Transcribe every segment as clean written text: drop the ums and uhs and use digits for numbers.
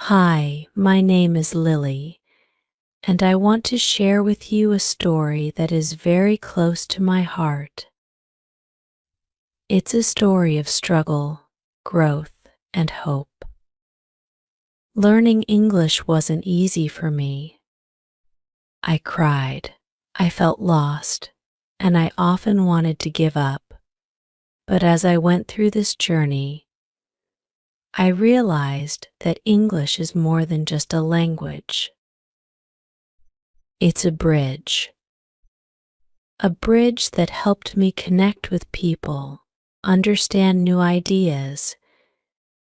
Hi, my name is Lily, and I want to share with you a story that is very close to my heart. It's a story of struggle, growth, and hope. Learning English wasn't easy for me. I cried, I felt lost, and I often wanted to give up. But as I went through this journey, I realized that English is more than just a language. It's a bridge. A bridge that helped me connect with people, understand new ideas,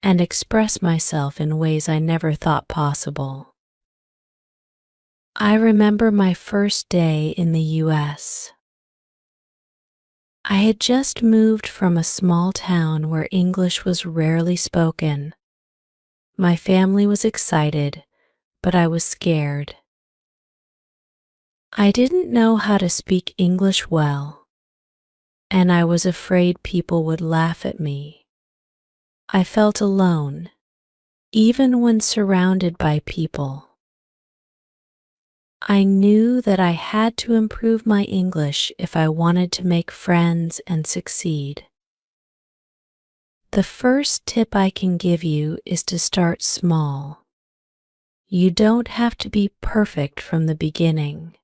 and express myself in ways I never thought possible. I remember my first day in the US. I had just moved from a small town where English was rarely spoken. My family was excited, but I was scared. I didn't know how to speak English well, and I was afraid people would laugh at me. I felt alone, even when surrounded by people. I knew that I had to improve my English if I wanted to make friends and succeed. The first tip I can give you is to start small. You don't have to be perfect from the beginning.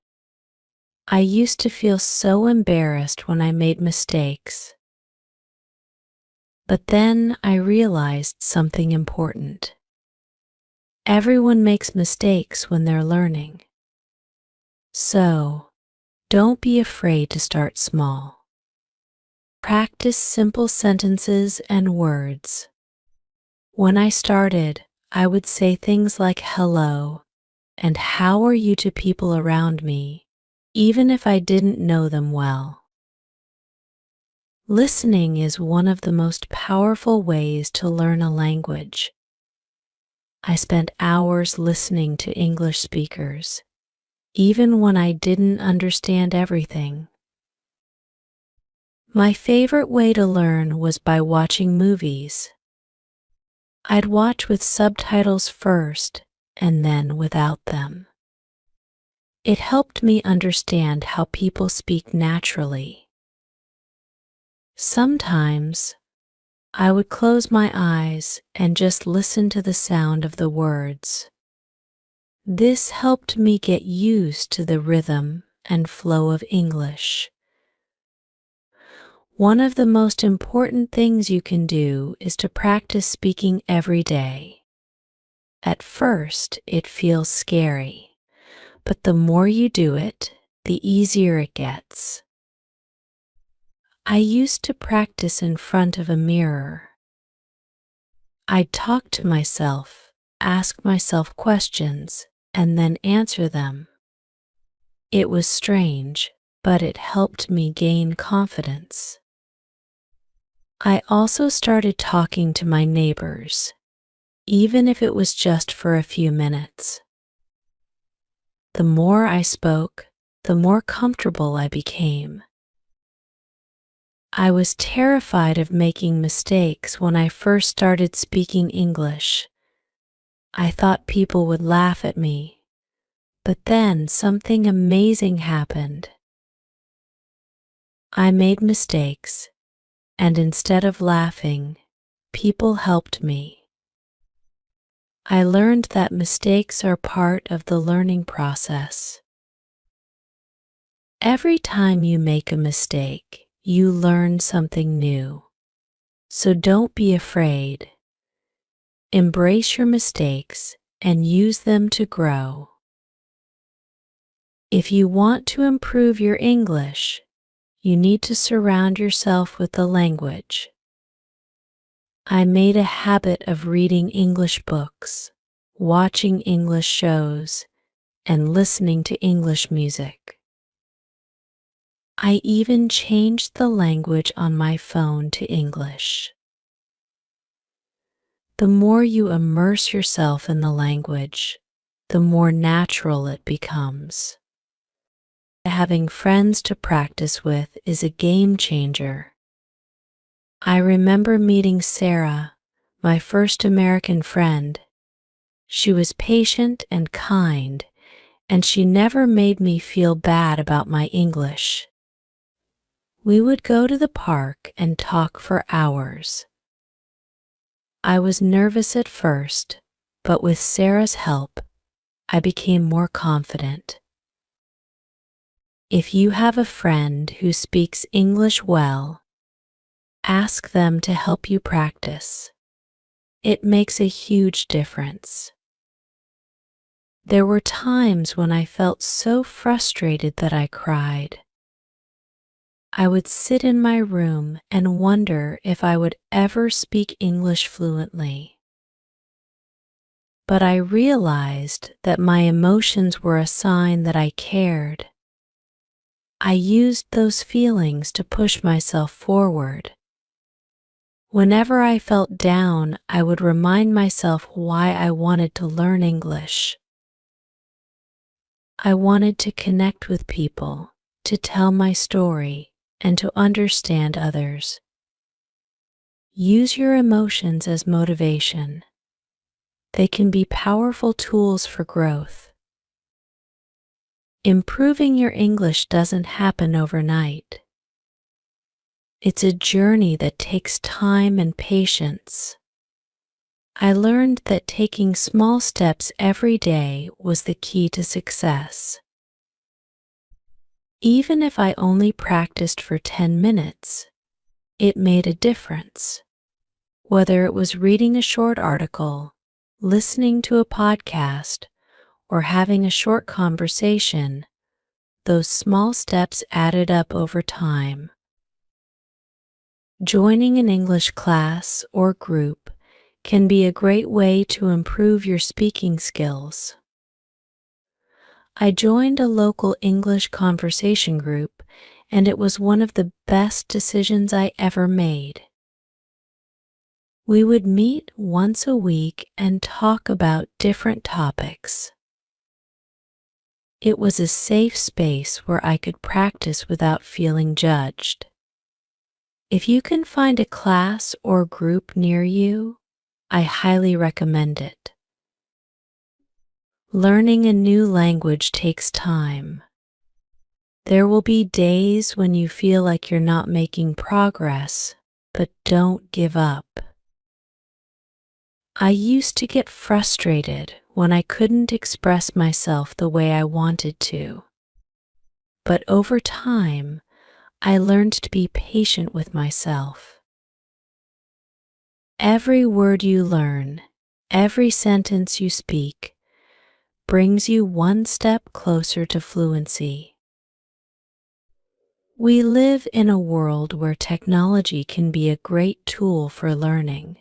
I used to feel so embarrassed when I made mistakes. But then I realized something important. Everyone makes mistakes when they're learning. So, don't be afraid to start small. Practice simple sentences and words. When I started, I would say things like hello and how are you to people around me, even if I didn't know them well. Listening is one of the most powerful ways to learn a language. I spent hours listening to English speakers, even when I didn't understand everything. My favorite way to learn was by watching movies. I'd watch with subtitles first and then without them. It helped me understand how people speak naturally. Sometimes I would close my eyes and just listen to the sound of the words. This helped me get used to the rhythm and flow of English. One of the most important things you can do is to practice speaking every day. At first, it feels scary, but the more you do it, the easier it gets. I used to practice in front of a mirror. I'd talk to myself, ask myself questions, and then answer them. It was strange, but it helped me gain confidence. I also started talking to my neighbors, even if it was just for a few minutes. The more I spoke, the more comfortable I became. I was terrified of making mistakes when I first started speaking English. I thought people would laugh at me, but then something amazing happened. I made mistakes, and instead of laughing, people helped me. I learned that mistakes are part of the learning process. Every time you make a mistake, you learn something new. So don't be afraid. Embrace your mistakes and use them to grow. If you want to improve your English, you need to surround yourself with the language. I made a habit of reading English books, watching English shows, and listening to English music. I even changed the language on my phone to English. The more you immerse yourself in the language, the more natural it becomes. Having friends to practice with is a game changer. I remember meeting Sarah, my first American friend. She was patient and kind, and she never made me feel bad about my English. We would go to the park and talk for hours. I was nervous at first, but with Sarah's help, I became more confident. If you have a friend who speaks English well, ask them to help you practice. It makes a huge difference. There were times when I felt so frustrated that I cried. I would sit in my room and wonder if I would ever speak English fluently. But I realized that my emotions were a sign that I cared. I used those feelings to push myself forward. Whenever I felt down, I would remind myself why I wanted to learn English. I wanted to connect with people, to tell my story, and to understand others. Use your emotions as motivation. They can be powerful tools for growth. Improving your English doesn't happen overnight. It's a journey that takes time and patience. I learned that taking small steps every day was the key to success. Even if I only practiced for 10 minutes, it made a difference. Whether it was reading a short article, listening to a podcast, or having a short conversation, those small steps added up over time. Joining an English class or group can be a great way to improve your speaking skills. I joined a local English conversation group, and it was one of the best decisions I ever made. We would meet once a week and talk about different topics. It was a safe space where I could practice without feeling judged. If you can find a class or group near you, I highly recommend it. Learning a new language takes time. There will be days when you feel like you're not making progress, but don't give up. I used to get frustrated when I couldn't express myself the way I wanted to. But over time, I learned to be patient with myself. Every word you learn, every sentence you speak, brings you one step closer to fluency. We live in a world where technology can be a great tool for learning.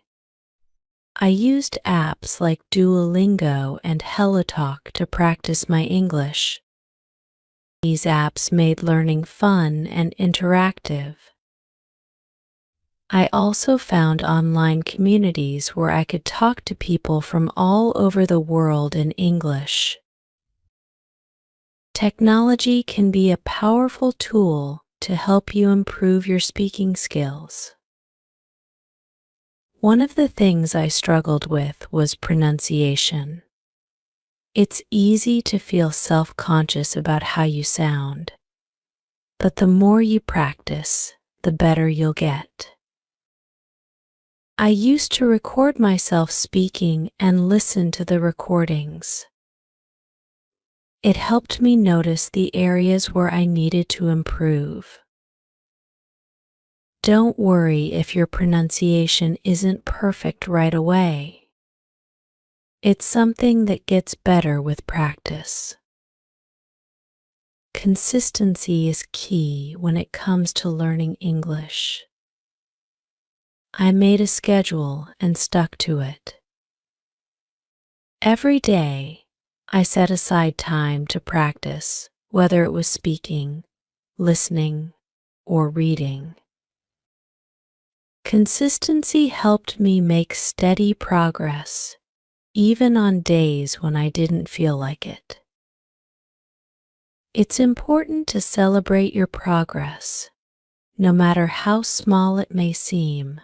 I used apps like Duolingo and HelloTalk to practice my English. These apps made learning fun and interactive. I also found online communities where I could talk to people from all over the world in English. Technology can be a powerful tool to help you improve your speaking skills. One of the things I struggled with was pronunciation. It's easy to feel self-conscious about how you sound, but the more you practice, the better you'll get. I used to record myself speaking and listen to the recordings. It helped me notice the areas where I needed to improve. Don't worry if your pronunciation isn't perfect right away. It's something that gets better with practice. Consistency is key when it comes to learning English. I made a schedule and stuck to it. Every day, I set aside time to practice, whether it was speaking, listening, or reading. Consistency helped me make steady progress, even on days when I didn't feel like it. It's important to celebrate your progress, no matter how small it may seem.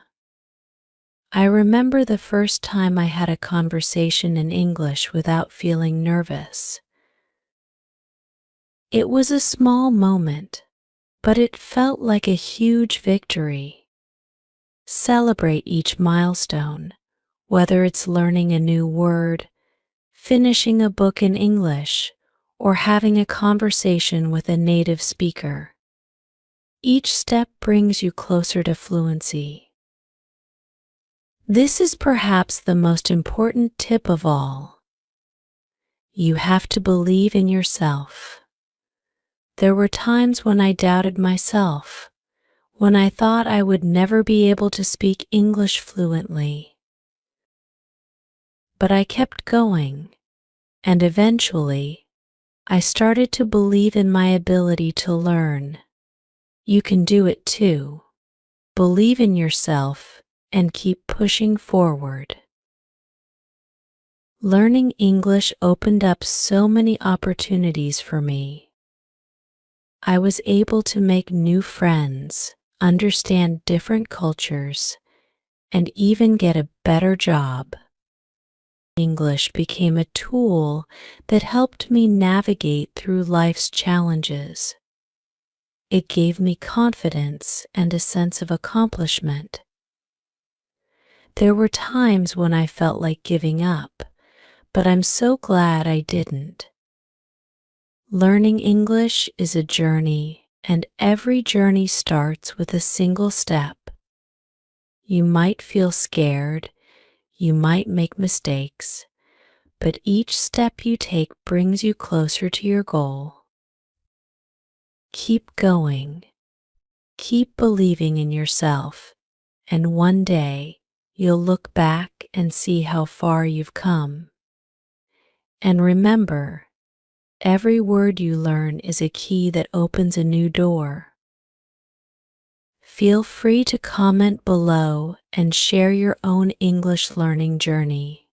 I remember the first time I had a conversation in English without feeling nervous. It was a small moment, but it felt like a huge victory. Celebrate each milestone, whether it's learning a new word, finishing a book in English, or having a conversation with a native speaker. Each step brings you closer to fluency. This is perhaps the most important tip of all. You have to believe in yourself. There were times when I doubted myself, when I thought I would never be able to speak English fluently. But I kept going, and eventually, I started to believe in my ability to learn. You can do it too. Believe in yourself and keep pushing forward. Learning English opened up so many opportunities for me. I was able to make new friends, understand different cultures, and even get a better job. English became a tool that helped me navigate through life's challenges. It gave me confidence and a sense of accomplishment. There were times when I felt like giving up, but I'm so glad I didn't. Learning English is a journey, and every journey starts with a single step. You might feel scared, you might make mistakes, but each step you take brings you closer to your goal. Keep going. Keep believing in yourself, and one day you'll look back and see how far you've come. And remember, every word you learn is a key that opens a new door. Feel free to comment below and share your own English learning journey.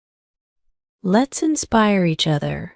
Let's inspire each other.